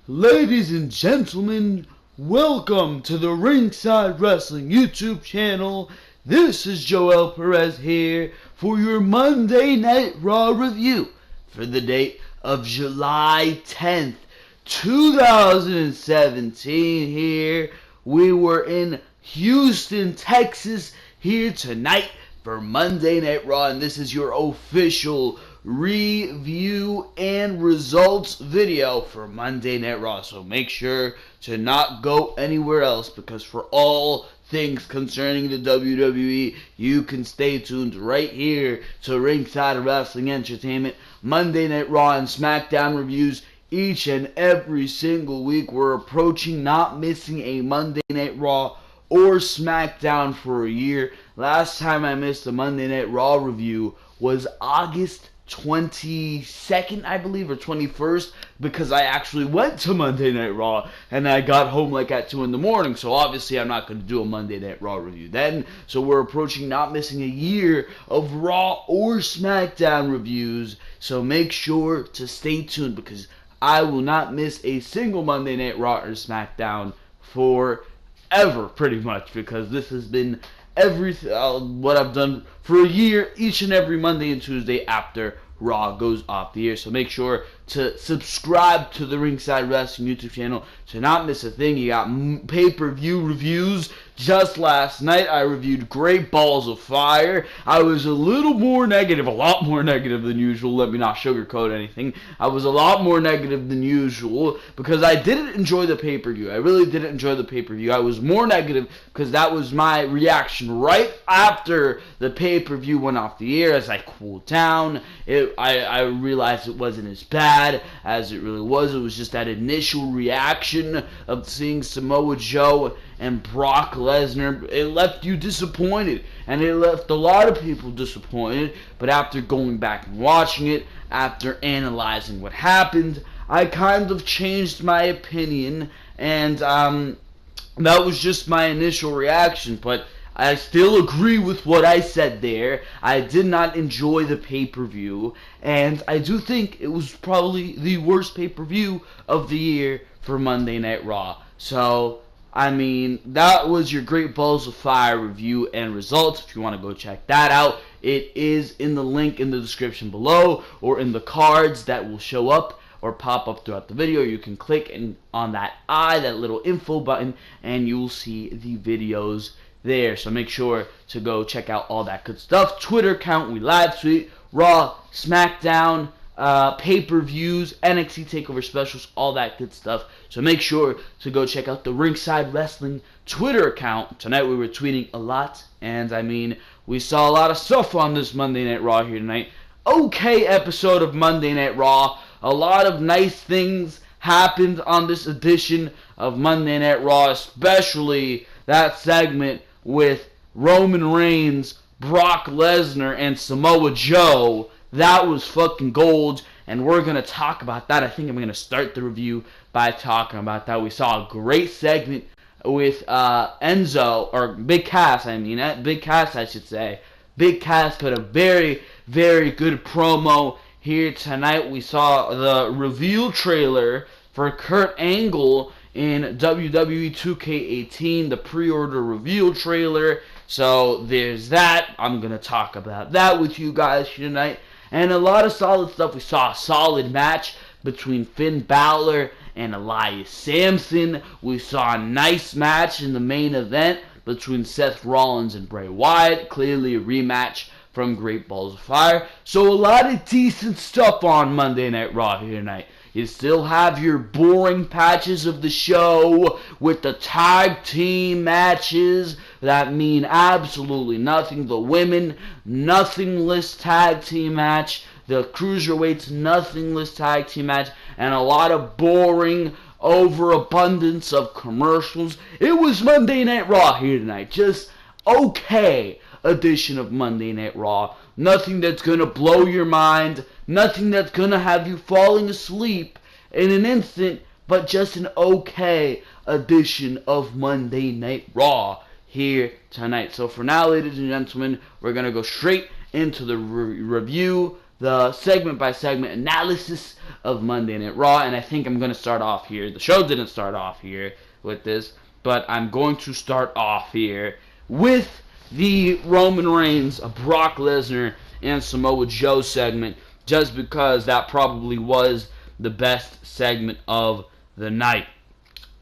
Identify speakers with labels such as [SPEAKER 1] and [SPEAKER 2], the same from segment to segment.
[SPEAKER 1] Ladies and gentlemen, welcome to the Ringside Wrestling YouTube channel. This is Joel Perez here for your Monday Night Raw review for the date of July 10th, 2017 here. We were in Houston, Texas here tonight for Monday Night Raw, and this is your official review and results video for Monday Night Raw. So make sure to not go anywhere else, because for all things concerning the WWE, you can stay tuned right here to Ringside Wrestling Entertainment. Monday Night Raw and Smackdown reviews each and every single week. We're approaching not missing a Monday Night Raw or Smackdown for a year. Last time I missed a Monday Night Raw review was August 22nd, I believe, or 21st, because I actually went to Monday Night Raw and I got home like at 2 in the morning. So obviously I'm not going to do a Monday Night Raw review then. So we're approaching not missing a year of Raw or Smackdown reviews. So make sure to stay tuned, because I will not miss a single Monday Night Raw or Smackdown forever, pretty much, because this has been what I've done for a year, each and every Monday and Tuesday after Raw goes off the air. So make sure to subscribe to the Ringside Wrestling YouTube channel to not miss a thing. You got pay-per-view reviews. Just last night I reviewed Great Balls of Fire. I was a little more negative, a lot more negative than usual. Let me not sugarcoat anything. I was a lot more negative than usual because I didn't enjoy the pay-per-view. I really didn't enjoy the pay-per-view. I was more negative because that was my reaction right after the pay-per-view went off the air. As I cooled down, I realized it wasn't as bad as it really was. It was just that initial reaction of seeing Samoa Joe and Brock Lesnar. It left you disappointed, and it left a lot of people disappointed. But after going back and watching it, after analyzing what happened, I kind of changed my opinion, and that was just my initial reaction. But I still agree with what I said there. I did not enjoy the pay-per-view, and I do think it was probably the worst pay-per-view of the year for Monday Night Raw. So, I mean, that was your Great Balls of Fire review and results. If you want to go check that out, it is in the link in the description below, or in the cards that will show up or pop up throughout the video. You can click on that little info button, and you'll see the videos there. So make sure to go check out all that good stuff. Twitter account, we live tweet Raw, Smackdown, pay-per-views, NXT TakeOver specials, all that good stuff. So make sure to go check out the Ringside Wrestling Twitter account. Tonight we were tweeting a lot, and I mean, we saw a lot of stuff on this Monday Night Raw here tonight. Okay episode of Monday Night Raw. A lot of nice things happened on this edition of Monday Night Raw, especially that segment with Roman Reigns, Brock Lesnar, and Samoa Joe. That was fucking gold, and we're going to talk about that. I think I'm going to start the review by talking about that. We saw a great segment with Enzo, or Big Cass, Big Cass, I should say. Big Cass put a very, very good promo here tonight. We saw the reveal trailer for Kurt Angle in WWE 2K18, the pre-order reveal trailer. So there's that. I'm going to talk about that with you guys tonight. And a lot of solid stuff. We saw a solid match between Finn Balor and Elias Samson. We saw a nice match in the main event between Seth Rollins and Bray Wyatt. Clearly a rematch from Great Balls of Fire. So a lot of decent stuff on Monday Night Raw here tonight. You still have your boring patches of the show with the tag team matches that mean absolutely nothing. The women, nothingless tag team match. The cruiserweights, nothingless tag team match. And a lot of boring overabundance of commercials. It was Monday Night Raw here tonight. Just okay edition of Monday Night Raw. Nothing that's going to blow your mind. Nothing that's going to have you falling asleep in an instant, but just an okay edition of Monday Night Raw here tonight. So for now, ladies and gentlemen, we're going to go straight into the review, the segment-by-segment analysis of Monday Night Raw, and I think I'm going to start off here. The show didn't start off here with this, but I'm going to start off here with the Roman Reigns, Brock Lesnar, and Samoa Joe segment, just because that probably was the best segment of the night.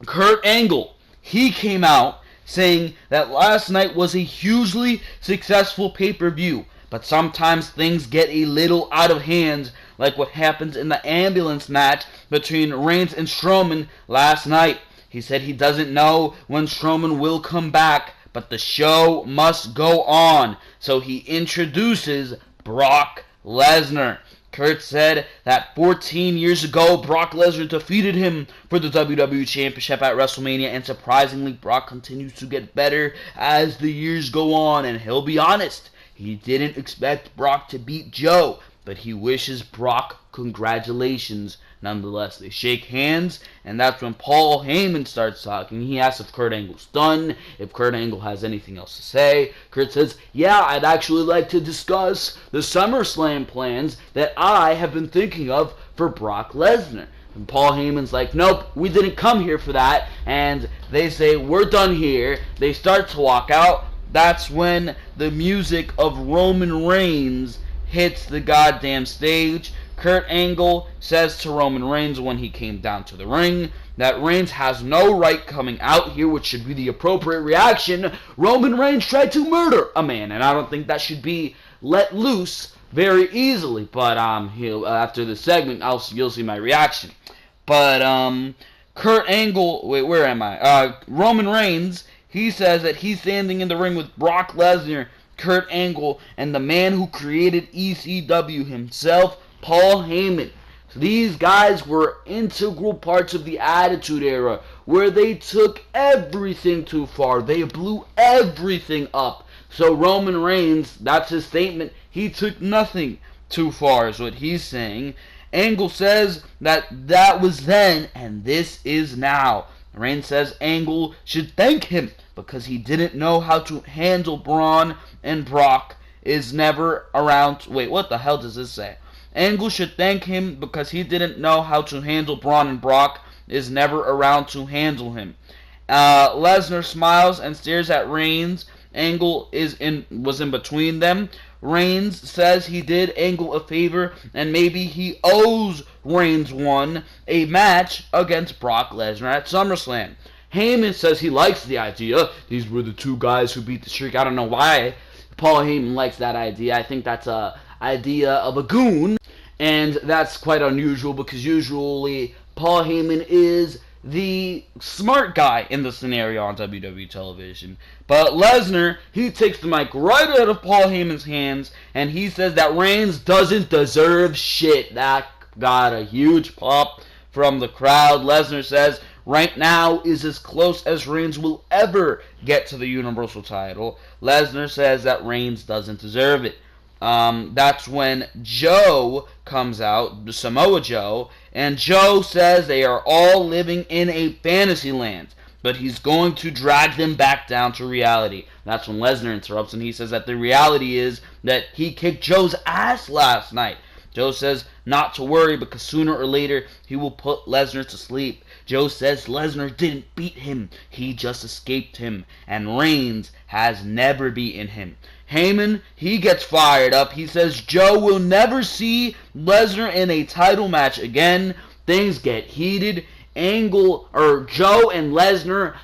[SPEAKER 1] Kurt Angle, he came out saying that last night was a hugely successful pay-per-view, but sometimes things get a little out of hand, like what happened in the ambulance match between Reigns and Strowman last night. He said he doesn't know when Strowman will come back, but the show must go on, so he introduces Brock Lesnar. Kurt said that 14 years ago, Brock Lesnar defeated him for the WWE Championship at WrestleMania, and surprisingly, Brock continues to get better as the years go on, and he'll be honest, he didn't expect Brock to beat Joe, but he wishes Brock congratulations nonetheless. They shake hands, and that's when Paul Heyman starts talking. He asks if Kurt Angle's done, if Kurt Angle has anything else to say. Kurt says, yeah, I'd actually like to discuss the SummerSlam plans that I have been thinking of for Brock Lesnar. And Paul Heyman's like, nope, we didn't come here for that. And they say, we're done here. They start to walk out. That's when the music of Roman Reigns hits the goddamn stage. Kurt Angle says to Roman Reigns when he came down to the ring that Reigns has no right coming out here, which should be the appropriate reaction. Roman Reigns tried to murder a man, and I don't think that should be let loose very easily. But after this segment, you'll see my reaction. But Kurt Angle, wait, where am I? Roman Reigns, he says that he's standing in the ring with Brock Lesnar, Kurt Angle, and the man who created ECW himself, Paul Heyman. So these guys were integral parts of the Attitude Era, where they took everything too far. They blew everything up. So Roman Reigns, that's his statement, he took nothing too far is what he's saying. Angle says that was then, and this is now. Reigns says Angle should thank him because he didn't know how to handle Braun, and Brock is never around. Wait, what the hell does this say? Angle should thank him because he didn't know how to handle Braun, and Brock is never around to handle him. Lesnar smiles and stares at Reigns. Angle was in between them. Reigns says he did Angle a favor and maybe he owes Reigns a match against Brock Lesnar at SummerSlam. Heyman says he likes the idea. These were the two guys who beat the Streak. I don't know why Paul Heyman likes that idea. I think that's a idea of a goon, and that's quite unusual because usually Paul Heyman is the smart guy in the scenario on WWE television. But Lesnar, he takes the mic right out of Paul Heyman's hands, and he says that Reigns doesn't deserve shit. That got a huge pop from the crowd. Lesnar says right now is as close as Reigns will ever get to the Universal title. Lesnar says that Reigns doesn't deserve it. That's when Joe comes out, Samoa Joe, and Joe says they are all living in a fantasy land, but he's going to drag them back down to reality. That's when Lesnar interrupts, and he says that the reality is that he kicked Joe's ass last night. Joe says not to worry because sooner or later he will put Lesnar to sleep. Joe says Lesnar didn't beat him, he just escaped him, and Reigns has never beaten him. Heyman, he gets fired up. He says Joe will never see Lesnar in a title match again. Things get heated. Joe and Lesnar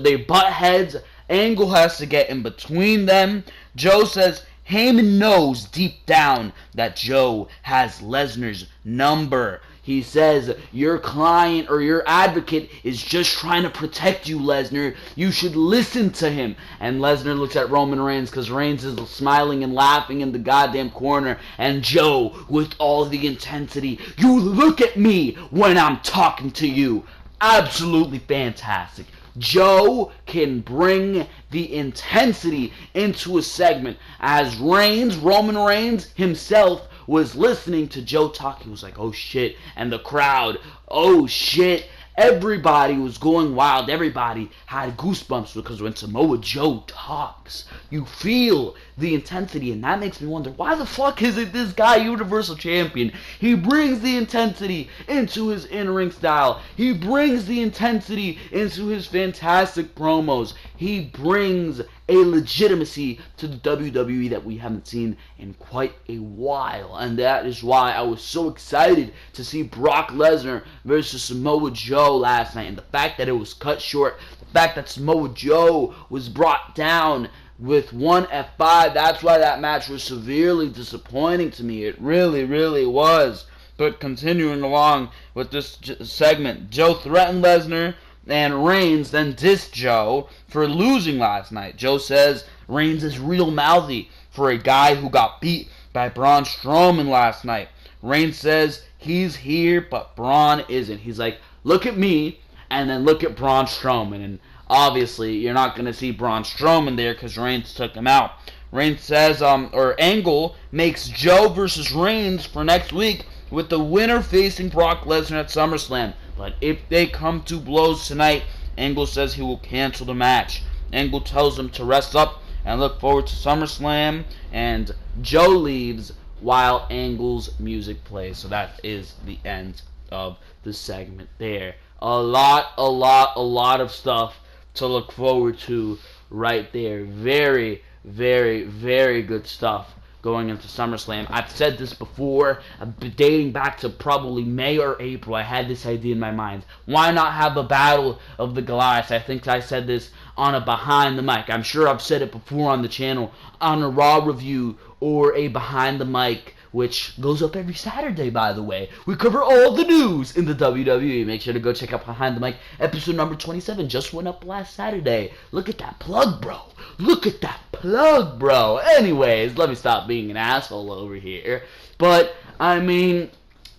[SPEAKER 1] they butt heads. Angle has to get in between them. Joe says Heyman knows deep down that Joe has Lesnar's number. He says, your client or your advocate is just trying to protect you, Lesnar. You should listen to him. And Lesnar looks at Roman Reigns because Reigns is smiling and laughing in the goddamn corner. And Joe, with all the intensity, you look at me when I'm talking to you. Absolutely fantastic. Joe can bring the intensity into a segment as Roman Reigns himself, was listening to Joe talk. He was like, oh shit, and the crowd, oh shit, Everybody was going wild. Everybody had goosebumps because when Samoa Joe talks, you feel the intensity, and that makes me wonder, why the fuck isn't this guy Universal Champion? He brings the intensity into his in-ring style. He brings the intensity into his fantastic promos. He brings a legitimacy to the WWE that we haven't seen in quite a while, and that is why I was so excited to see Brock Lesnar versus Samoa Joe last night, and the fact that it was cut short, the fact that Samoa Joe was brought down with one F5, that's why that match was severely disappointing to me. It really, really was. But continuing along with this segment, Joe threatened Lesnar, and Reigns then dissed Joe for losing last night. Joe says Reigns is real mouthy for a guy who got beat by Braun Strowman last night. Reigns says he's here, but Braun isn't. He's like, look at me, and then look at Braun Strowman. And obviously, you're not going to see Braun Strowman there because Reigns took him out. Reigns says, Angle makes Joe versus Reigns for next week, with the winner facing Brock Lesnar at SummerSlam. But if they come to blows tonight, Angle says he will cancel the match. Angle tells him to rest up and look forward to SummerSlam, and Joe leaves while Angle's music plays. So that is the end of the segment there. A lot of stuff to look forward to right there. Very, very, very good stuff going into SummerSlam. I've said this before, dating back to probably May or April. I had this idea in my mind. Why not have a battle of the Goliaths? I think I said this on a Behind the Mic. I'm sure I've said it before on the channel, on a Raw review or a Behind the Mic, which goes up every Saturday, by the way. We cover all the news in the WWE. Make sure to go check out Behind the Mic. Episode number 27 just went up last Saturday. Look at that plug, bro. Look at that plug, bro. Anyways, let me stop being an asshole over here. But, I mean,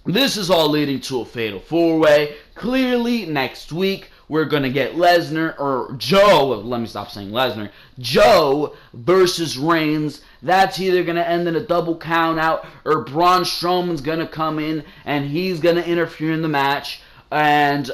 [SPEAKER 1] this is all leading to a fatal four-way. Clearly, next week, we're going to get Lesnar, or Joe, let me stop saying Lesnar, Joe versus Reigns. That's either going to end in a double count out, or Braun Strowman's going to come in and he's going to interfere in the match, and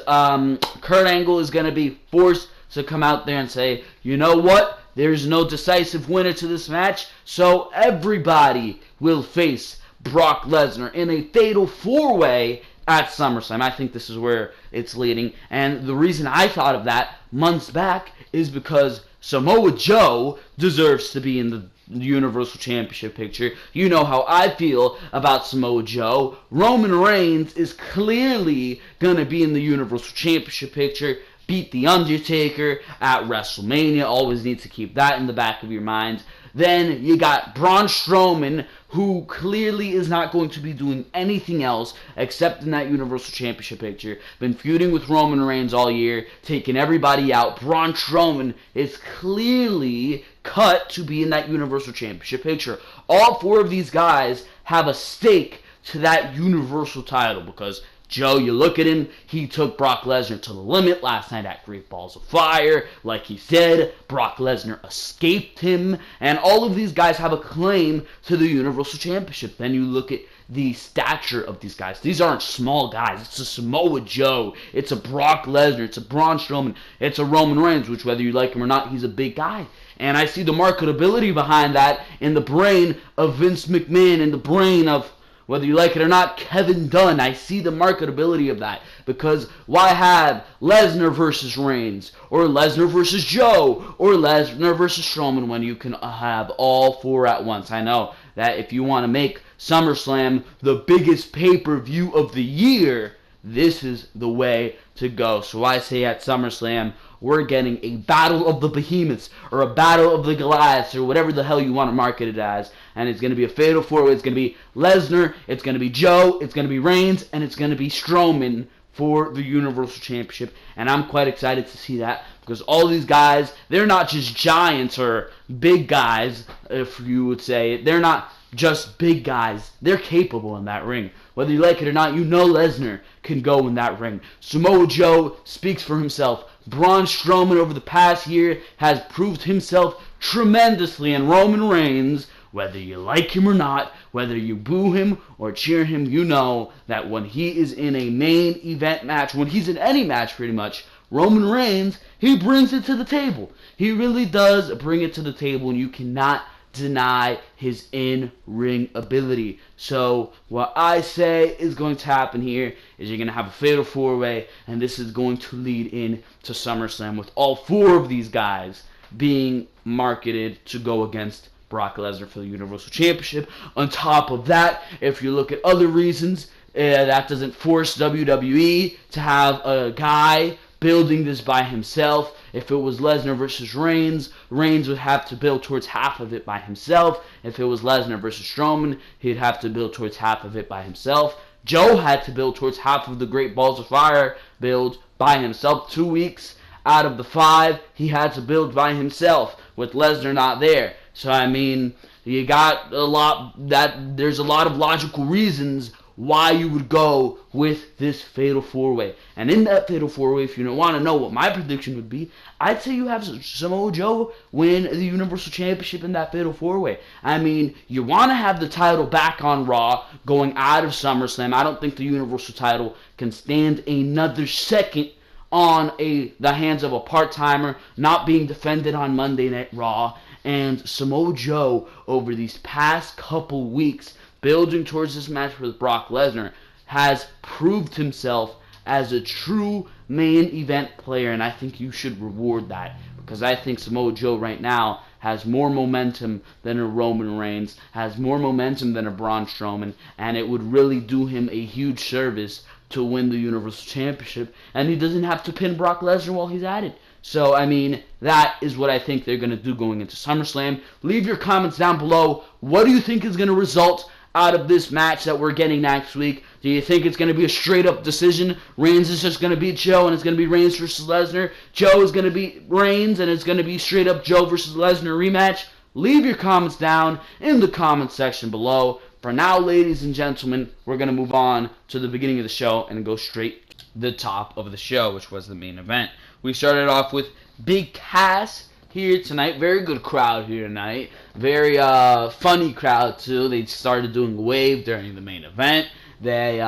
[SPEAKER 1] Kurt Angle is going to be forced to come out there and say, you know what, there's no decisive winner to this match, so everybody will face Brock Lesnar in a fatal four-way at SummerSlam. I think this is where it's leading, and the reason I thought of that months back is because Samoa Joe deserves to be in the Universal Championship picture. You know how I feel about Samoa Joe. Roman Reigns is clearly going to be in the Universal Championship picture. Beat The Undertaker at WrestleMania. Always need to keep that in the back of your mind. Then you got Braun Strowman, who clearly is not going to be doing anything else except in that Universal Championship picture. Been feuding with Roman Reigns all year, taking everybody out. Braun Strowman is clearly cut to be in that Universal Championship picture. All four of these guys have a stake to that Universal title because Joe, you look at him, he took Brock Lesnar to the limit last night at Great Balls of Fire. Like he said, Brock Lesnar escaped him, and all of these guys have a claim to the Universal Championship. Then you look at the stature of these guys. These aren't small guys. It's a Samoa Joe. It's a Brock Lesnar. It's a Braun Strowman. It's a Roman Reigns, which whether you like him or not, he's a big guy. And I see the marketability behind that in the brain of Vince McMahon, in the brain of, whether you like it or not, Kevin Dunn. I see the marketability of that. Because why have Lesnar versus Reigns, or Lesnar versus Joe, or Lesnar versus Strowman when you can have all four at once? I know that if you want to make SummerSlam the biggest pay-per-view of the year, this is the way to go. So I say at SummerSlam, we're getting a battle of the behemoths, or a battle of the Goliaths, or whatever the hell you want to market it as. And it's going to be a fatal four-way. It's going to be Lesnar, it's going to be Joe, it's going to be Reigns, and it's going to be Strowman for the Universal Championship. And I'm quite excited to see that, because all these guys, they're not just giants or big guys, if you would say. They're not just big guys. They're capable in that ring. Whether you like it or not, you know Lesnar can go in that ring. Samoa Joe speaks for himself. Braun Strowman over the past year has proved himself tremendously, and Roman Reigns, Whether you like him or not, whether you boo him or cheer him, you know that when he is in a main event match, when he's in any match pretty much, Roman Reigns, he brings it to the table. He really does bring it to the table, and you cannot deny his in-ring ability. So what I say is going to happen here is you're going to have a fatal four-way, and this is going to lead in to SummerSlam with all four of these guys being marketed to go against Brock Lesnar for the Universal Championship. On top of that, if you look at other reasons, that doesn't force WWE to have a guy building this by himself. If it was Lesnar versus Reigns, Reigns would have to build towards half of it by himself. If it was Lesnar versus Strowman, he'd have to build towards half of it by himself. Joe had to build towards half of the Great Balls of Fire build by himself. 2 weeks out of the 5, he had to build by himself with Lesnar not there. So, I mean, you got there's a lot of logical reasons why you would go with this Fatal 4-Way. And in that Fatal 4-Way, if you don't want to know what my prediction would be, I'd say you have Samoa Joe win the Universal Championship in that Fatal 4-Way. I mean, you want to have the title back on Raw going out of SummerSlam. I don't think the Universal title can stand another second on the hands of a part-timer, not being defended on Monday Night Raw. And Samoa Joe, over these past couple weeks, building towards this match with Brock Lesnar, has proved himself as a true main event player, and I think you should reward that, because I think Samoa Joe right now has more momentum than a Roman Reigns, has more momentum than a Braun Strowman, and it would really do him a huge service to win the Universal Championship, and he doesn't have to pin Brock Lesnar while he's at it. So, I mean, that is what I think they're going to do going into SummerSlam. Leave your comments down below. What do you think is going to result out of this match that we're getting next week? Do you think it's going to be a straight-up decision? Reigns is just going to beat Joe, and it's going to be Reigns versus Lesnar. Joe is going to beat Reigns, and it's going to be straight-up Joe versus Lesnar rematch? Leave your comments down in the comments section below. For now, ladies and gentlemen, we're going to move on to the beginning of the show and go straight to the top of the show, which was the main event. We started off with Big Cass here tonight. Very good crowd here tonight. Very funny crowd, too. They started doing a wave during the main event. They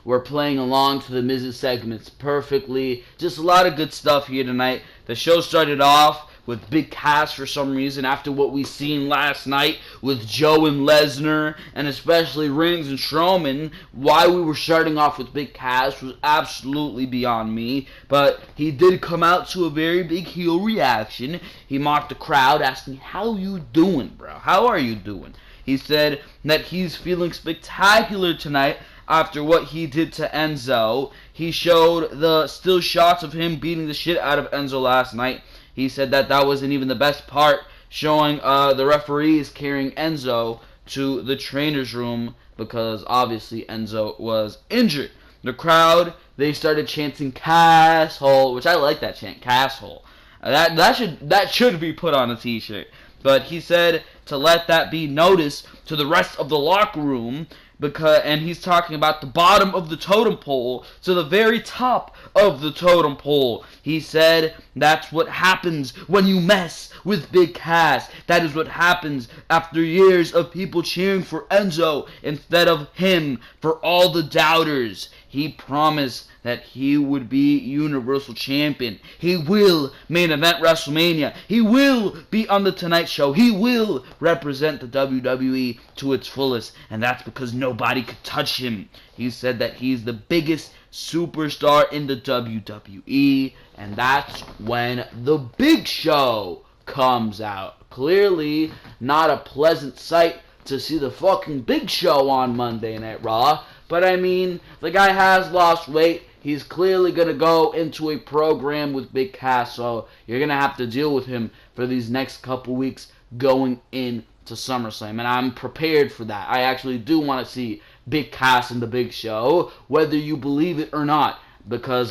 [SPEAKER 1] were playing along to the Miz's segments perfectly. Just a lot of good stuff here tonight. The show started off with Big Cass for some reason after what we seen last night with Joe and Lesnar, and especially Reigns and Strowman. Why we were starting off with Big Cass was absolutely beyond me, but he did come out to a very big heel reaction. He mocked the crowd, asking, "How you doing, bro? How are you doing?" He said that he's feeling spectacular tonight after what he did to Enzo. He showed the still shots of him beating the shit out of Enzo last night. He said that wasn't even the best part, showing the referees carrying Enzo to the trainer's room because obviously Enzo was injured. The crowd, they started chanting "Casshole," which I like that chant, "Casshole." That should be put on a t-shirt. But he said to let that be noticed to the rest of the locker room, and he's talking about the bottom of the totem pole to the very top of the totem pole. He said that's what happens when you mess with Big Cass. That is what happens after years of people cheering for Enzo instead of him, for all the doubters. He promised that he would be Universal Champion. He will main event WrestleMania. He will be on The Tonight Show. He will represent the WWE to its fullest, and that's because nobody could touch him. He said that he's the biggest superstar in the WWE, and that's when The Big Show comes out. Clearly not a pleasant sight to see the fucking Big Show on Monday Night Raw, but I mean, the guy has lost weight. He's clearly going to go into a program with Big Cass, so you're going to have to deal with him for these next couple weeks going into SummerSlam, and I'm prepared for that. I actually do want to see Big Cass in the Big Show, whether you believe it or not, because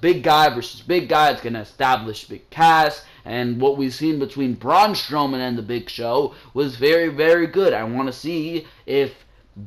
[SPEAKER 1] big guy versus big guy, it's going to establish Big Cass, and what we've seen between Braun Strowman and the Big Show was very, very good. I want to see if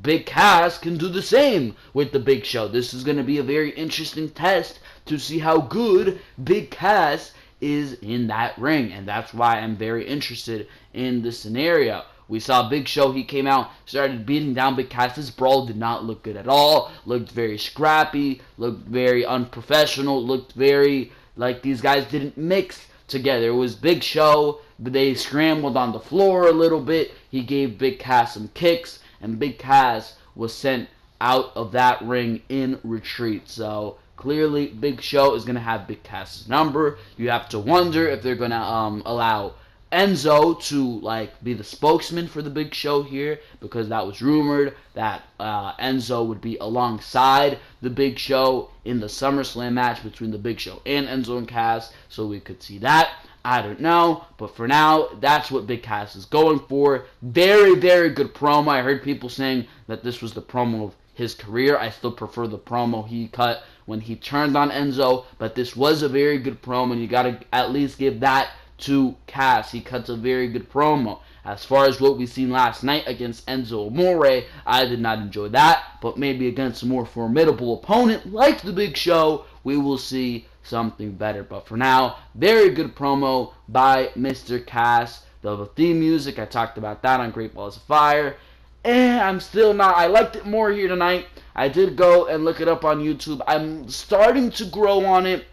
[SPEAKER 1] Big Cass can do the same with the Big Show. This is going to be a very interesting test to see how good Big Cass is in that ring, and that's why I'm very interested in this scenario. We saw Big Show, he came out, started beating down Big Cass. This brawl did not look good at all. Looked very scrappy, looked very unprofessional, looked very like these guys didn't mix together. It was Big Show, but they scrambled on the floor a little bit. He gave Big Cass some kicks, and Big Cass was sent out of that ring in retreat. So clearly Big Show is going to have Big Cass's number. You have to wonder if they're going to allow Enzo to like be the spokesman for the Big Show here, because that was rumored that Enzo would be alongside the Big Show in the SummerSlam match between the Big Show and Enzo and Cass, so we could see that. I don't know, but for now, that's what Big Cass is going for. Very, very good promo. I heard people saying that this was the promo of his career. I still prefer the promo he cut when he turned on Enzo, but this was a very good promo, and you gotta at least give that to Cass. He cuts a very good promo. As far as what we seen last night against Enzo Amore, I did not enjoy that, but maybe against a more formidable opponent like the Big Show, we will see something better. But for now, very good promo by Mr. Cass. The theme music, I talked about that on Great Balls of Fire. And I'm still not, I liked it more here tonight. I did go and look it up on YouTube. I'm starting to grow on it,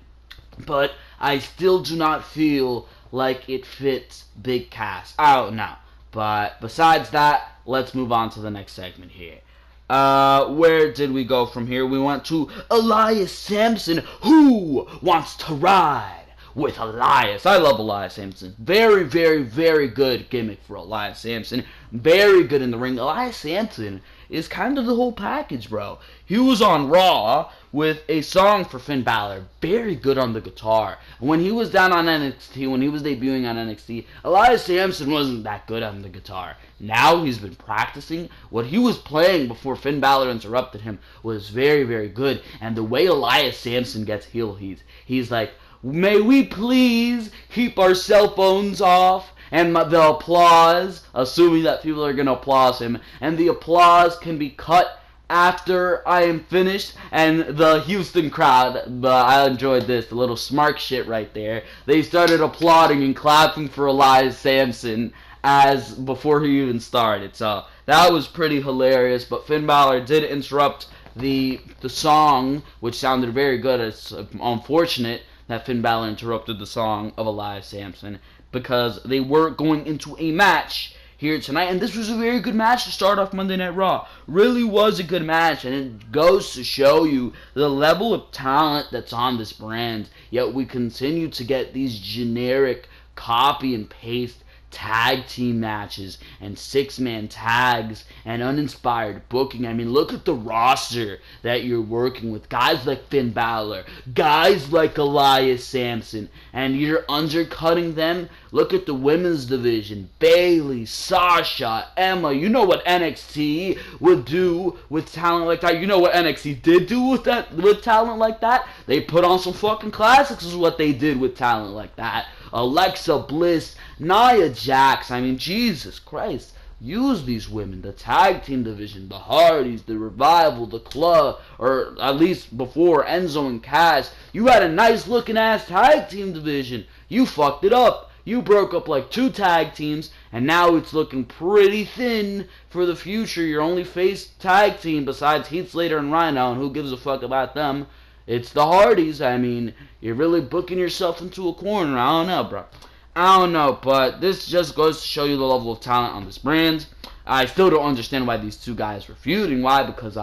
[SPEAKER 1] but I still do not feel like it fits Big Cass. I don't know. But besides that, let's move on to the next segment here. Where did we go from here? We went to Elias Sampson. Who wants to ride with Elias? I love Elias Sampson. Very, very, very good gimmick for Elias Sampson. Very good in the ring. Elias Sampson is kind of the whole package, bro. He was on Raw with a song for Finn Balor. Very good on the guitar. When he was down on NXT, when he was debuting on NXT, Elias Sampson wasn't that good on the guitar. Now he's been practicing. What he was playing before Finn Balor interrupted him was very, very good. And the way Elias Sampson gets heel he's like, may we please keep our cell phones off? And the applause, assuming that people are going to applaud him, and the applause can be cut after I am finished, and the Houston crowd, I enjoyed this, the little smart shit right there, they started applauding and clapping for Elias Sampson as before he even started, so that was pretty hilarious. But Finn Balor did interrupt the song, which sounded very good. It's unfortunate that Finn Balor interrupted the song of Elias Sampson, because they were going into a match here tonight, and this was a very good match to start off Monday Night Raw. Really was a good match, and it goes to show you the level of talent that's on this brand, yet we continue to get these generic copy and paste tag team matches and six-man tags and uninspired booking. I mean, look at the roster that you're working with. Guys like Finn Balor, guys like Elias Sampson, and you're undercutting them. Look at the women's division. Bayley, Sasha, Emma. You know what NXT would do with talent like that. You know what NXT did do with talent like that? They put on some fucking classics is what they did with talent like that. Alexa Bliss, Nia Jax. I mean, Jesus Christ. Use these women. The tag team division, the Hardys, the Revival, the Club, or at least before Enzo and Cass. You had a nice looking ass tag team division. You fucked it up. You broke up like 2 tag teams, and now it's looking pretty thin for the future. Your only face tag team besides Heath Slater and Rhino, and who gives a fuck about them? It's the Hardys. I mean, you're really booking yourself into a corner. I don't know, bro. I don't know, but this just goes to show you the level of talent on this brand. I still don't understand why these two guys were feuding. Why? Because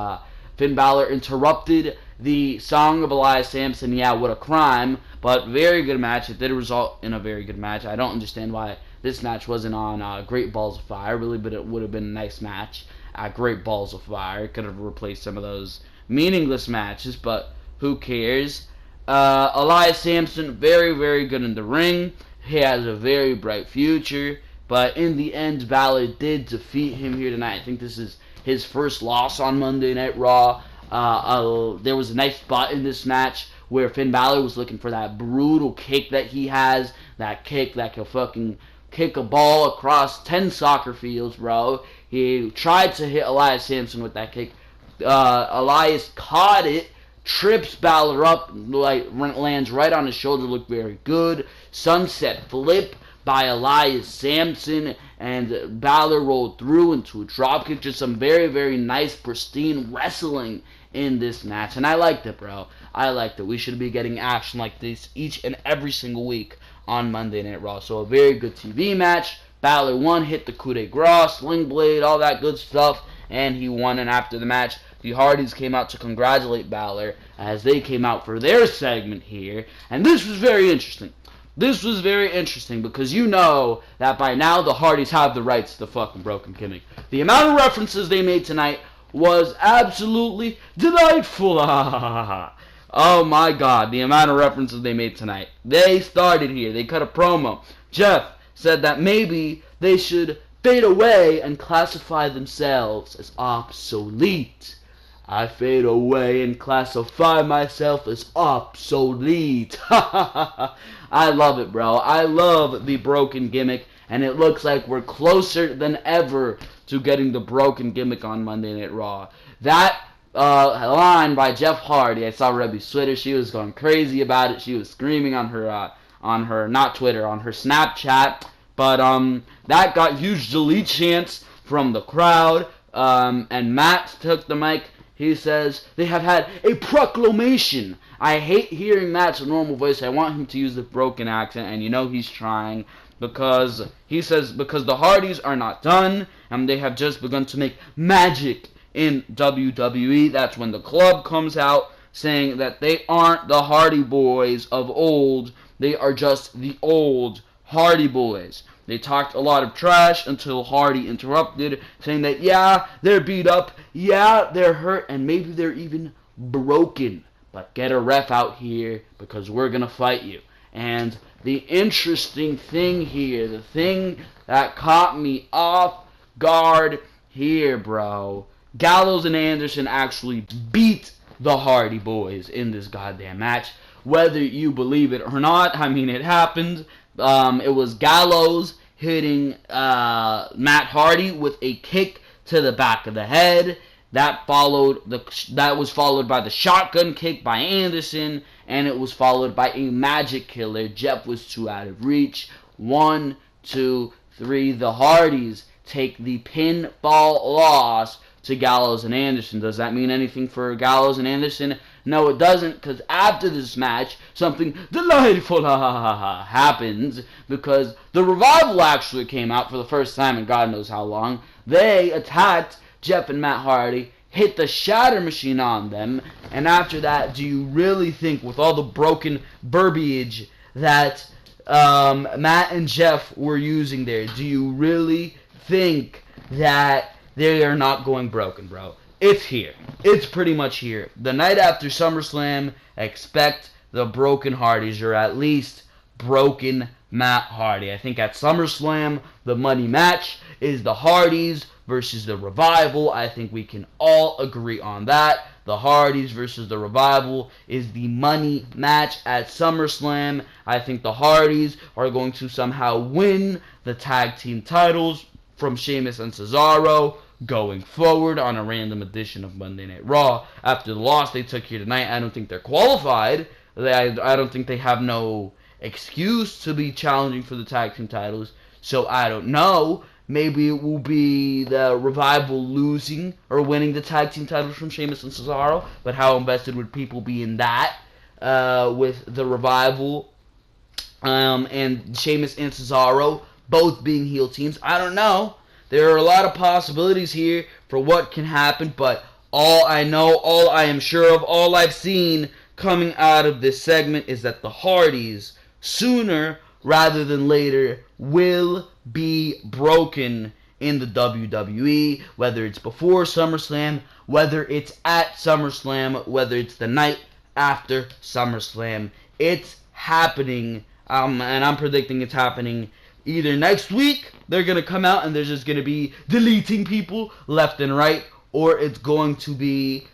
[SPEAKER 1] Finn Balor interrupted the song of Elias Sampson. Yeah, what a crime. But very good match. It did result in a very good match. I don't understand why this match wasn't on Great Balls of Fire. Really, but it would have been a nice match at Great Balls of Fire. It could have replaced some of those meaningless matches, but who cares? Elias Sampson, very, very good in the ring. He has a very bright future. But in the end, Balor did defeat him here tonight. I think this is his first loss on Monday Night Raw. There was a nice spot in this match where Finn Balor was looking for that brutal kick that he has. That kick that can fucking kick a ball across 10 soccer fields, bro. He tried to hit Elias Sampson with that kick. Elias caught it, trips Balor up, like lands right on his shoulder, looked very good. Sunset flip by Elias Sampson, and Balor rolled through into a dropkick. Just some very, very nice, pristine wrestling in this match, and I liked it, bro. I liked it. We should be getting action like this each and every single week on Monday Night Raw. So a very good TV match. Balor won, hit the coup de grace, sling blade, all that good stuff, and he won. And after the match, the Hardys came out to congratulate Balor as they came out for their segment here. And this was very interesting. This was very interesting because you know that by now the Hardys have the rights to the fucking broken gimmick. The amount of references they made tonight was absolutely delightful. Oh my god, the amount of references they made tonight. They started here. They cut a promo. Jeff said that maybe they should fade away and classify themselves as obsolete. I fade away and classify myself as obsolete. I love it, bro. I love the broken gimmick, and it looks like we're closer than ever to getting the broken gimmick on Monday Night Raw. That line by Jeff Hardy, I saw Rebby's Twitter. She was going crazy about it. She was screaming on her not Twitter, on her Snapchat. But that got huge delete chants from the crowd. And Matt took the mic. He says they have had a proclamation. I hate hearing Matt's normal voice. I want him to use the broken accent, and you know he's trying, because he says because the Hardys are not done and they have just begun to make magic in WWE. That's when the club comes out saying that they aren't the Hardy Boys of old. They are just the old Hardy Boys. They talked a lot of trash until Hardy interrupted, saying that, yeah, they're beat up, yeah, they're hurt, and maybe they're even broken. But get a ref out here because we're going to fight you. And the interesting thing here, the thing that caught me off guard here, bro, Gallows and Anderson actually beat the Hardy Boys in this goddamn match. Whether you believe it or not, I mean, it happened. It was Gallows hitting Matt Hardy with a kick to the back of the head. That was followed by the shotgun kick by Anderson, and it was followed by a magic killer. Jeff was too out of reach. 1, 2, 3. The Hardys take the pinfall loss to Gallows and Anderson. Does that mean anything for Gallows and Anderson? No, it doesn't, because after this match, something delightful happens, because the Revival actually came out for the first time in God knows how long. They attacked Jeff and Matt Hardy, hit the Shatter Machine on them, and after that, do you really think, with all the broken verbiage that Matt and Jeff were using there, do you really think that they are not going broken, bro? It's here. It's pretty much here. The night after SummerSlam, expect the broken Hardys, or at least broken Matt Hardy. I think at SummerSlam, the money match is the Hardys versus the Revival. I think we can all agree on that. The Hardys versus the Revival is the money match at SummerSlam. I think the Hardys are going to somehow win the tag team titles from Sheamus and Cesaro going forward on a random edition of Monday Night Raw. After the loss they took here tonight, I don't think they're qualified. I don't think they have no excuse to be challenging for the tag team titles. So I don't know. Maybe it will be the Revival losing or winning the tag team titles from Sheamus and Cesaro. But how invested would people be in that with the Revival and Sheamus and Cesaro both being heel teams? I don't know. There are a lot of possibilities here for what can happen, but all I know, all I am sure of, all I've seen coming out of this segment is that the Hardys, sooner rather than later, will be broken in the WWE, whether it's before SummerSlam, whether it's at SummerSlam, whether it's the night after SummerSlam. It's happening, and I'm predicting it's happening either next week, they're going to come out and they're just going to be deleting people left and right, or it's going to be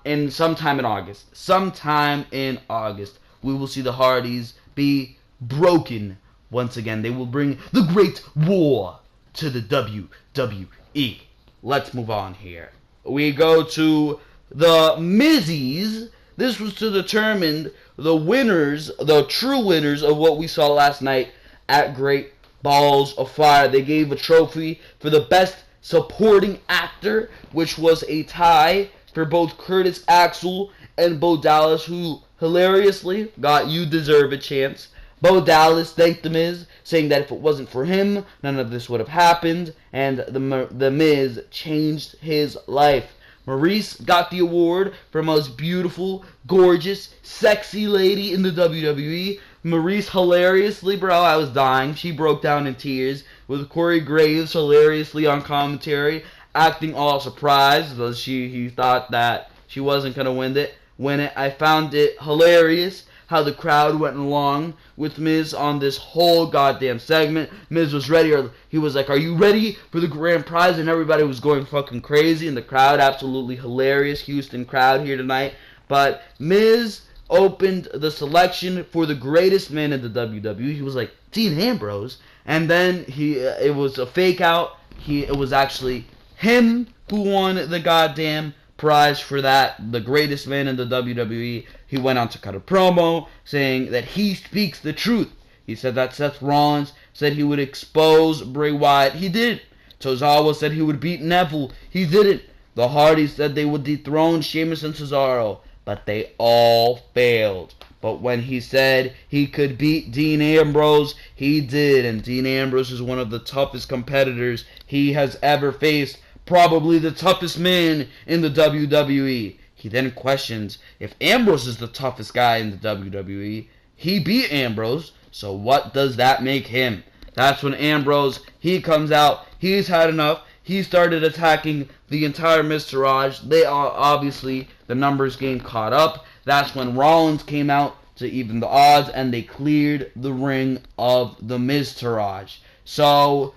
[SPEAKER 1] in sometime in August. Sometime in August, we will see the Hardys be broken once again. They will bring the Great War to the WWE. Let's move on here. We go to the Mizzies. This was to determine the winners, the true winners of what we saw last night at Great Balls of Fire. They gave a trophy for the best supporting actor, which was a tie for both Curtis Axel and Bo Dallas, who hilariously got You Deserve a Chance. Bo Dallas thanked The Miz, saying that if it wasn't for him, none of this would have happened, and the Miz changed his life. Maurice got the award for most beautiful, gorgeous, sexy lady in the WWE. Maurice, hilariously, bro, I was dying. She broke down in tears, with Corey Graves hilariously on commentary, acting all surprised, as he thought that she wasn't going to win it. I found it hilarious how the crowd went along with Miz on this whole goddamn segment. Miz was ready, or he was like, "Are you ready for the grand prize?" And everybody was going fucking crazy, and the crowd, absolutely hilarious. Houston crowd here tonight. But Miz opened the selection for the greatest man in the WWE. He was like, Dean Ambrose. And then it was a fake out. It was actually him who won the goddamn prize for that, the greatest man in the WWE. He went on to cut a promo saying that he speaks the truth. He said that Seth Rollins said he would expose Bray Wyatt. He did. Tozawa said he would beat Neville. He didn't. The Hardys said they would dethrone Sheamus and Cesaro, but they all failed. But when he said he could beat Dean Ambrose, he did. And Dean Ambrose is one of the toughest competitors he has ever faced. Probably the toughest man in the WWE. He then questions if Ambrose is the toughest guy in the WWE. He beat Ambrose, so what does that make him? That's when Ambrose, he comes out, he's had enough. He started attacking the entire Miztourage. They are obviously, the numbers game caught up. That's when Rollins came out to even the odds, and they cleared the ring of the Miztourage. So,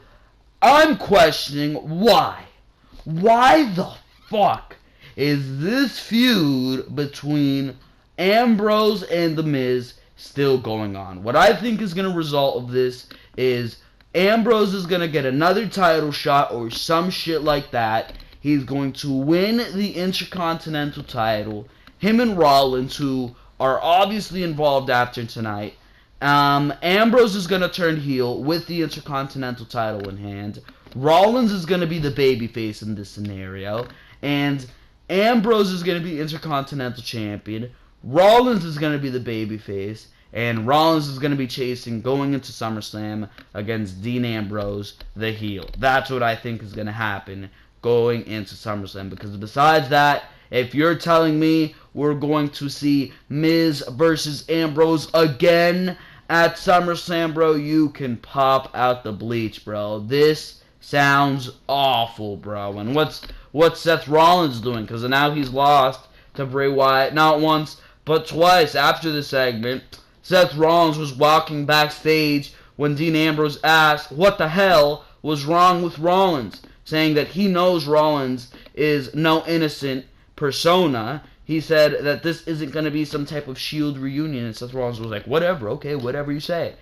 [SPEAKER 1] I'm questioning why. Why the fuck is this feud between Ambrose and The Miz still going on? What I think is going to result of this is Ambrose is going to get another title shot or some shit like that. He's going to win the Intercontinental title. Him and Rollins, who are obviously involved after tonight. Ambrose is going to turn heel with the Intercontinental title in hand. Rollins is going to be the babyface in this scenario. And Ambrose is going to be Intercontinental Champion. Rollins is going to be the babyface. And Rollins is going to be chasing going into SummerSlam against Dean Ambrose, the heel. That's what I think is going to happen going into SummerSlam. Because besides that, if you're telling me we're going to see Miz versus Ambrose again at SummerSlam, bro, you can pop out the bleach, bro. This sounds awful, bro. And what's Seth Rollins doing? Because now he's lost to Bray Wyatt not once, but twice. After the segment, Seth Rollins was walking backstage when Dean Ambrose asked what the hell was wrong with Rollins, saying that he knows Rollins is no innocent persona. He said that this isn't going to be some type of Shield reunion, and Seth Rollins was like, whatever, okay, whatever you say.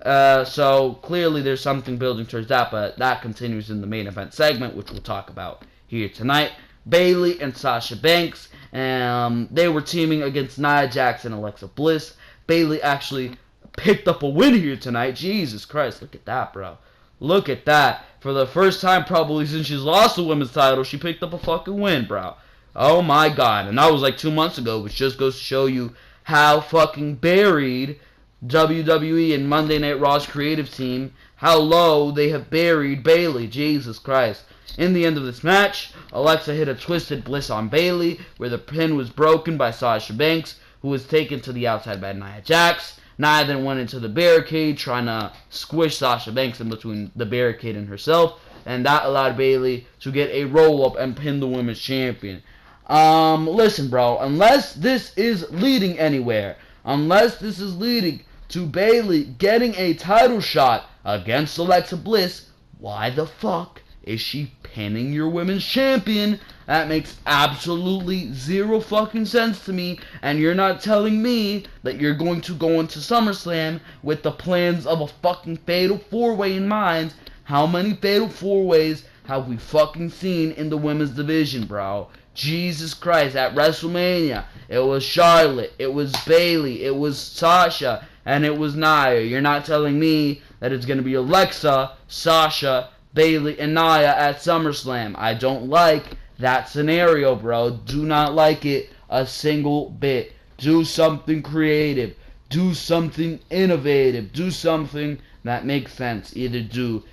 [SPEAKER 1] So clearly there's something building towards that, but that continues in the main event segment, which we'll talk about here tonight. Bayley and Sasha Banks, they were teaming against Nia Jax and Alexa Bliss. Bayley actually picked up a win here tonight. Jesus Christ, look at that, bro. Look at that. For the first time probably since she's lost the women's title, she picked up a fucking win, bro. Oh my god. And that was like 2 months ago, which just goes to show you how fucking buried WWE and Monday Night Raw's creative team, how low they have buried Bayley. Jesus Christ. In the end of this match, Alexa hit a twisted bliss on Bayley, where the pin was broken by Sasha Banks, who was taken to the outside by Nia Jax. Nia then went into the barricade, trying to squish Sasha Banks in between the barricade and herself, and that allowed Bayley to get a roll-up and pin the women's champion. Listen, bro, unless this is leading anywhere, unless this is leading to Bayley getting a title shot against Alexa Bliss, why the fuck is she pinning your women's champion? That makes absolutely zero fucking sense to me, and you're not telling me that you're going to go into SummerSlam with the plans of a fucking Fatal 4-Way in mind. How many Fatal 4-Ways have we fucking seen in the women's division, bro? Jesus Christ, at WrestleMania, it was Charlotte, it was Bayley, it was Sasha, and it was Nia. You're not telling me that it's going to be Alexa, Sasha, Bayley, and Nia at SummerSlam. I don't like that scenario, bro. Do not like it a single bit. Do something creative. Do something innovative. Do something that makes sense. Either do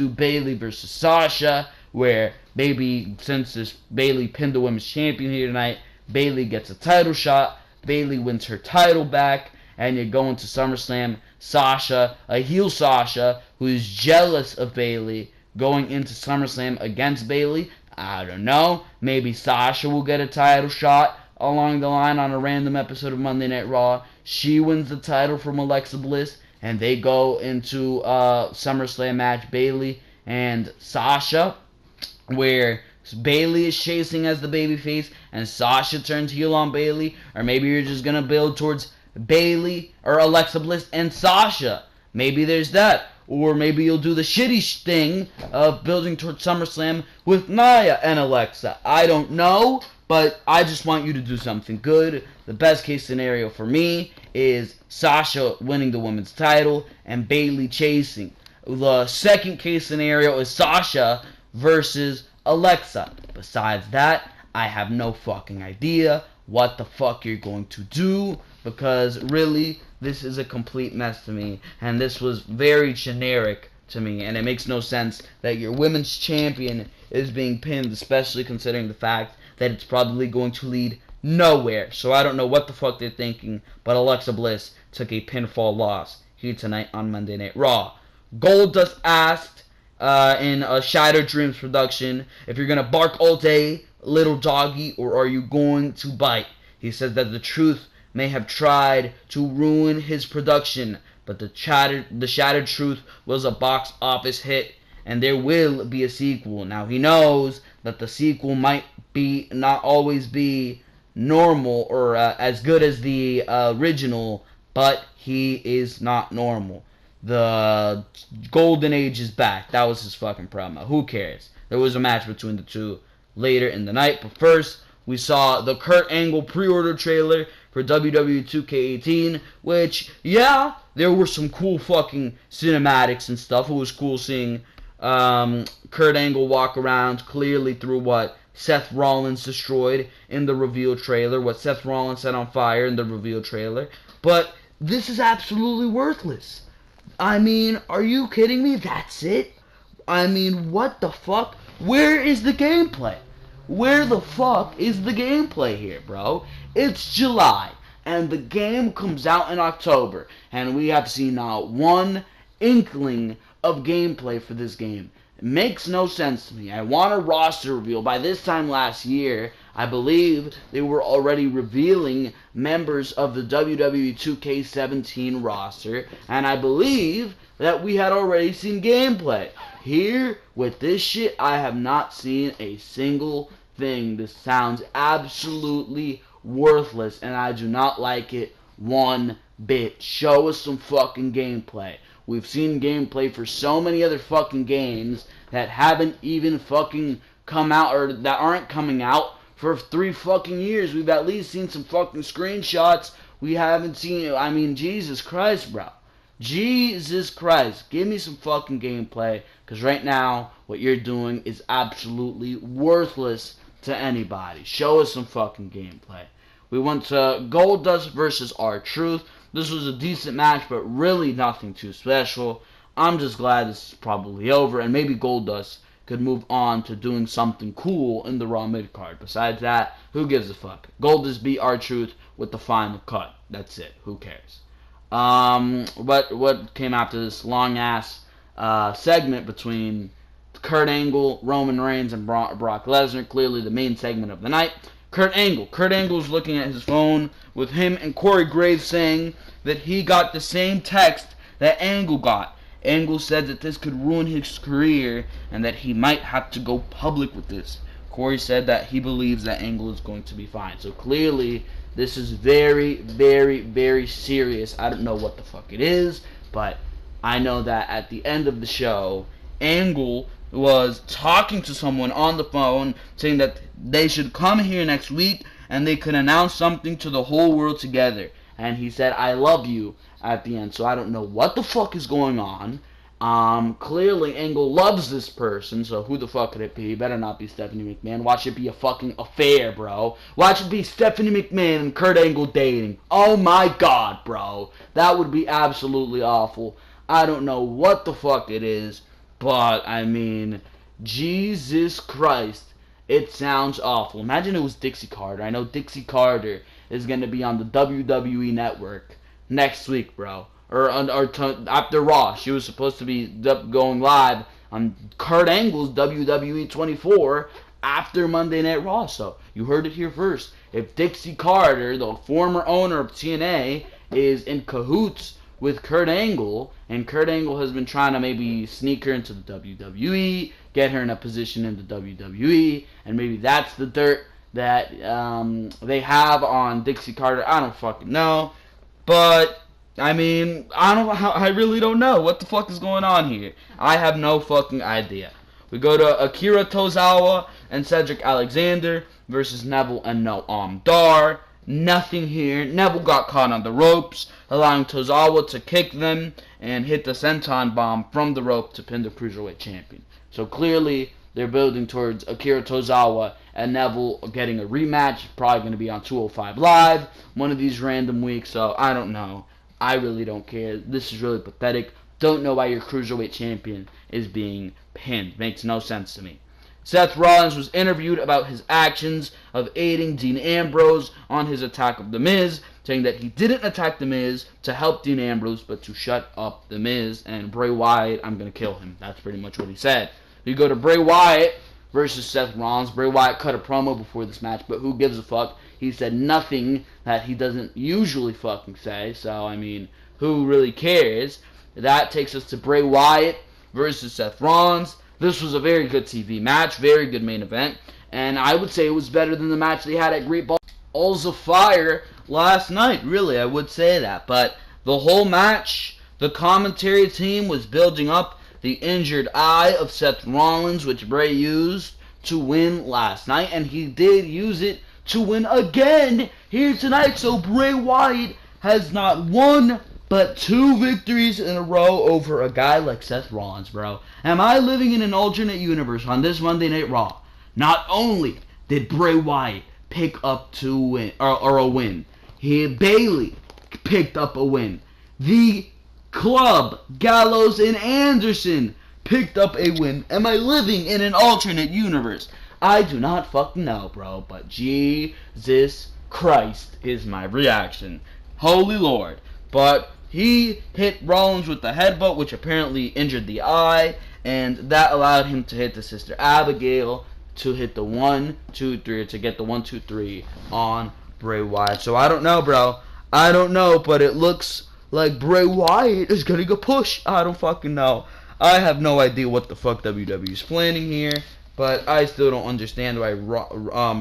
[SPEAKER 1] Bayley versus Sasha, where maybe since this Bayley pinned the women's champion here tonight, Bayley gets a title shot. Bayley wins her title back, and you go into SummerSlam. Sasha, a heel Sasha, who is jealous of Bayley, going into SummerSlam against Bayley. I don't know. Maybe Sasha will get a title shot along the line on a random episode of Monday Night Raw. She wins the title from Alexa Bliss, and they go into a SummerSlam match, Bayley and Sasha, where Bayley is chasing as the babyface, and Sasha turns heel on Bayley. Or maybe you're just going to build towards Bayley or Alexa Bliss and Sasha. Maybe there's that. Or maybe you'll do the shitty thing of building towards SummerSlam with Nia and Alexa. I don't know, but I just want you to do something good. The best case scenario for me is Sasha winning the women's title and Bayley chasing. The second case scenario is Sasha versus Alexa. Besides that, I have no fucking idea what the fuck you're going to do, because really, this is a complete mess to me, and this was very generic to me, and it makes no sense that your women's champion is being pinned, especially considering the fact that it's probably going to lead nowhere. So I don't know what the fuck they're thinking, but Alexa Bliss took a pinfall loss here tonight on Monday Night Raw. Goldust asked in a Shattered Dreams production if you're going to bark all day, little doggy, or are you going to bite? He says that the truth may have tried to ruin his production, but the Shattered Truth was a box office hit, and there will be a sequel. Now he knows that the sequel might not always be normal or as good as the original, but he is not normal. The Golden Age is back. That was his fucking promo. Who cares? There was a match between the two later in the night, but first we saw the Kurt Angle pre-order trailer for WWE 2K18, which, yeah, there were some cool fucking cinematics and stuff. It was cool seeing Kurt Angle walk around clearly through what Seth Rollins destroyed in the reveal trailer, what Seth Rollins set on fire in the reveal trailer. But this is absolutely worthless. I mean, are you kidding me? That's it? I mean, what the fuck? Where is the gameplay? Where the fuck is the gameplay here, bro? It's July, and the game comes out in October, and we have seen not one inkling of gameplay for this game. It makes no sense to me. I want a roster reveal. By this time last year, I believe they were already revealing members of the WWE 2K17 roster, and I believe that we had already seen gameplay. Here, with this shit, I have not seen a single thing. This sounds absolutely worthless, and I do not like it one bit. Show us some fucking gameplay. We've seen gameplay for so many other fucking games that haven't even fucking come out, or that aren't coming out for 3 fucking years. We've at least seen some fucking screenshots. We haven't seen, I mean, Jesus Christ, bro. Jesus Christ. Give me some fucking gameplay, because right now, what you're doing is absolutely worthless to anybody. Show us some fucking gameplay. We went to Goldust versus R-Truth. This was a decent match, but really nothing too special. I'm just glad this is probably over, and maybe Goldust could move on to doing something cool in the Raw mid-card. Besides that, who gives a fuck? Goldust beat R-Truth with the final cut. That's it. Who cares? What came after this long-ass segment between Kurt Angle, Roman Reigns, and Brock Lesnar, clearly the main segment of the night. Kurt Angle's looking at his phone with him and Corey Graves saying that he got the same text that Angle got. Angle said that this could ruin his career and that he might have to go public with this. Corey said that he believes that Angle is going to be fine. So clearly, this is very, very, very serious. I don't know what the fuck it is, but I know that at the end of the show, Angle was talking to someone on the phone saying that they should come here next week and they could announce something to the whole world together. and he said, "I love you" at the end. So I don't know what the fuck is going on. Clearly Angle loves this person, so who the fuck could it be? Better not be Stephanie McMahon. Watch it be a fucking affair, bro. Watch it be Stephanie McMahon and Kurt Angle dating. Oh my god, bro. That would be absolutely awful. I don't know what the fuck it is, but I mean, Jesus Christ. It sounds awful. Imagine it was Dixie Carter. I know Dixie Carter is going to be on the WWE Network next week, bro. Or after Raw. She was supposed to be going live on Kurt Angle's WWE 24 after Monday Night Raw. So you heard it here first. If Dixie Carter, the former owner of TNA, is in cahoots with Kurt Angle, and Kurt Angle has been trying to maybe sneak her into the WWE, get her in a position in the WWE, and maybe that's the dirt that they have on Dixie Carter. I don't fucking know, but I mean, I really don't know what the fuck is going on here. I have no fucking idea. We go to Akira Tozawa and Cedric Alexander versus Neville and Noam Dar. Nothing here. Neville got caught on the ropes, allowing Tozawa to kick them and hit the senton bomb from the rope to pin the Cruiserweight Champion. So clearly, they're building towards Akira Tozawa and Neville getting a rematch. Probably going to be on 205 Live one of these random weeks, so I don't know. I really don't care. This is really pathetic. Don't know why your Cruiserweight Champion is being pinned. Makes no sense to me. Seth Rollins was interviewed about his actions of aiding Dean Ambrose on his attack of The Miz, saying that he didn't attack The Miz to help Dean Ambrose, but to shut up The Miz, and Bray Wyatt, I'm going to kill him. That's pretty much what he said. We go to Bray Wyatt versus Seth Rollins. Bray Wyatt cut a promo before this match, but who gives a fuck? He said nothing that he doesn't usually fucking say, so, I mean, who really cares? That takes us to Bray Wyatt versus Seth Rollins. This was a very good TV match, very good main event, and I would say it was better than the match they had at Great Balls of Fire last night. Really, I would say that. But the whole match, the commentary team was building up the injured eye of Seth Rollins, which Bray used to win last night, and he did use it to win again here tonight. So Bray Wyatt has not one but 2 victories in a row over a guy like Seth Rollins, bro. Am I living in an alternate universe on this Monday Night Raw? Not only did Bray Wyatt pick up a win, Bayley picked up a win. The Club, Gallows, and Anderson picked up a win. Am I living in an alternate universe? I do not fucking know, bro. But Jesus Christ is my reaction. Holy Lord. But he hit Rollins with the headbutt, which apparently injured the eye, and that allowed him to hit the Sister Abigail to hit the 1, 2, 3, to get the 1, 2, 3 on Bray Wyatt. So I don't know, bro. I don't know, but it looks like Bray Wyatt is getting a push. I don't fucking know. I have no idea what the fuck WWE is planning here, but I still don't understand why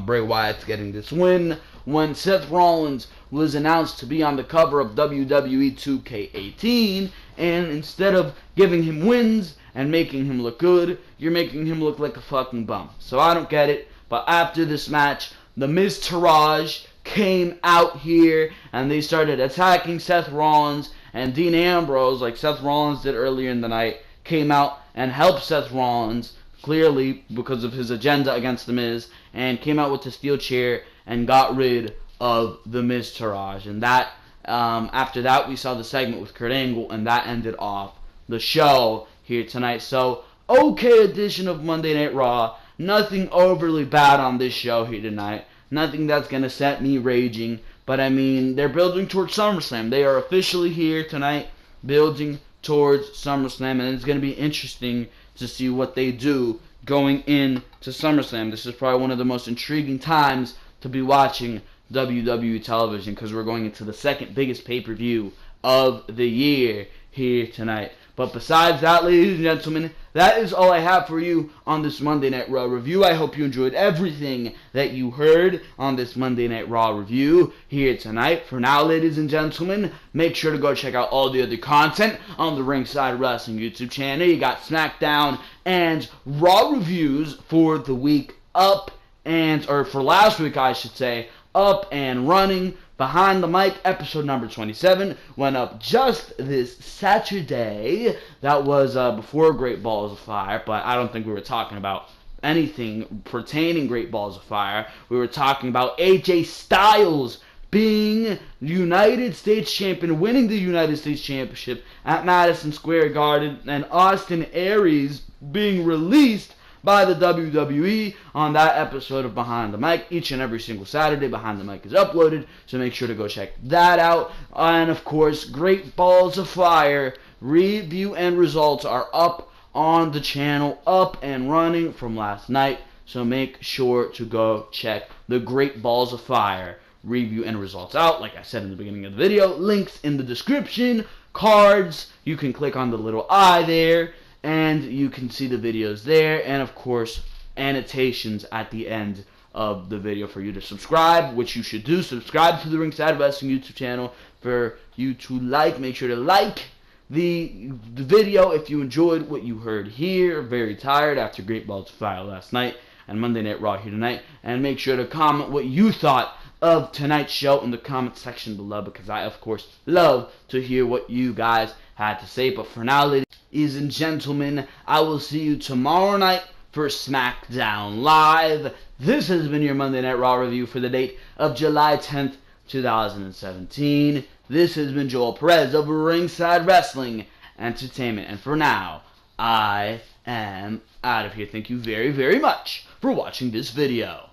[SPEAKER 1] Bray Wyatt's getting this win when Seth Rollins was announced to be on the cover of WWE 2K18, and instead of giving him wins and making him look good, you're making him look like a fucking bum. So I don't get it, but after this match, the Miz Taraj came out here, and they started attacking Seth Rollins, and Dean Ambrose, like Seth Rollins did earlier in the night, came out and helped Seth Rollins, clearly because of his agenda against The Miz, and came out with the steel chair and got rid of the Miz Taraj. And that, after that, we saw the segment with Kurt Angle, and that ended off the show here tonight. So, okay edition of Monday Night Raw. Nothing overly bad on this show here tonight. Nothing that's going to set me raging. But, I mean, they're building towards SummerSlam. They are officially here tonight, building towards SummerSlam. And it's going to be interesting to see what they do going into SummerSlam. This is probably one of the most intriguing times to be watching WWE television, because we're going into the second biggest pay-per-view of the year here tonight. But besides that, ladies and gentlemen, that is all I have for you on this Monday Night Raw review. I hope you enjoyed everything that you heard on this Monday Night Raw review here tonight. For now, ladies and gentlemen, make sure to go check out all the other content on the Ringside Wrestling YouTube channel. You got Smackdown and Raw reviews for the week up, or for last week, I should say, up and running Behind the Mic, episode number 27, went up just this Saturday. That was before Great Balls of Fire, but I don't think we were talking about anything pertaining Great Balls of Fire. We were talking about AJ Styles being United States Champion, winning the United States Championship at Madison Square Garden, and Austin Aries being released by the WWE on that episode of Behind the Mic. Each and every single Saturday, Behind the Mic is uploaded, so make sure to go check that out. And of course, Great Balls of Fire review and results are up on the channel, up and running from last night, so make sure to go check the Great Balls of Fire review and results out. Like I said in the beginning of the video, links in the description, cards, you can click on the little eye there, and you can see the videos there, and of course, annotations at the end of the video for you to subscribe, which you should do. Subscribe to the Ringside Wrestling YouTube channel for you to like. Make sure to like the video if you enjoyed what you heard here. Very tired after Great Balls of Fire last night and Monday Night Raw here tonight. And make sure to comment what you thought of tonight's show in the comment section below, because I, of course, love to hear what you guys had to say. But for now, ladies and gentlemen, I will see you tomorrow night for Smackdown Live. This has been your Monday Night Raw review for the date of July 10th, 2017. This has been Joel Perez of Ringside Wrestling Entertainment. And for now, I am out of here. Thank you very, very much for watching this video.